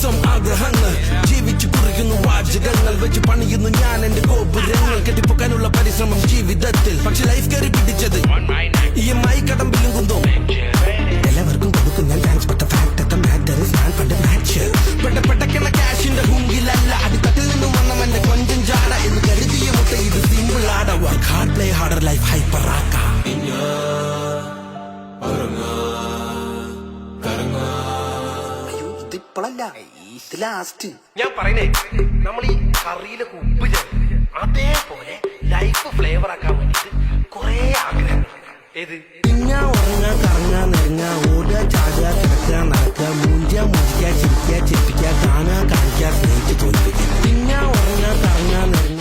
ദിവസം ആഗ്രഹങ്ങൾ ജീവിച്ചു കുറിക്കുന്നു വാചകങ്ങൾ വെച്ച് പണിയുന്നു ഞാൻ എന്റെ ഗോപുരങ്ങൾ കെട്ടിപ്പൊക്കാനുള്ള പരിശ്രമം ജീവിതത്തിൽ പക്ഷെ ലൈഫ് കയറി പിടിച്ചത് EMI കടം ബില്ലും കുന്തോ എല്ലാവർക്കും കൊടുക്കും ഞാൻ thanks but fact at matter is ഞാൻ പണ്ട് മാച്ച് പെട്ടപ്പെട്ട ക്യാഷിന്റെ ഹുങ്കിലല്ല അടിത്തട്ടിൽ നിന്നും വന്ന എന്റെ കൊഞ്ചം ജാട എന്ന് കരുതിയ മുട്ട ഇത് സിമ്പിൾ ആട work hard play harder life hyper ആക്ക ഇതിപ്പോഴല്ല ഇത് ലാസ്റ്റ് ഞാൻ പറയുന്നേ നമ്മൾ ഈ കറിയിലൊക്കെ ഉപ്പ് ചേർത്ത് അതേപോലെ ലൈഫ് ഫ്ലേവർ ആക്കാൻ വേണ്ടിട്ട് കൊറേ ആഗ്രഹങ്ങൾ ഏത് തിന്നാ ഉറങ്ങാ കറങ്ങാ നെരങ്ങാ ഓടുക ചാടുക കിടക്കുക നടക്കുക മൂഞ്ച മുഴിക്കുക ചിരിക്കുക ചിരിപ്പിക്കുക കാണുക കാണിക്കുക സ്നേഹിച്ച് തോൽപ്പിക്കുക തിന്നാ ഉറങ്ങാ കറങ്ങാ നെരങ്ങാ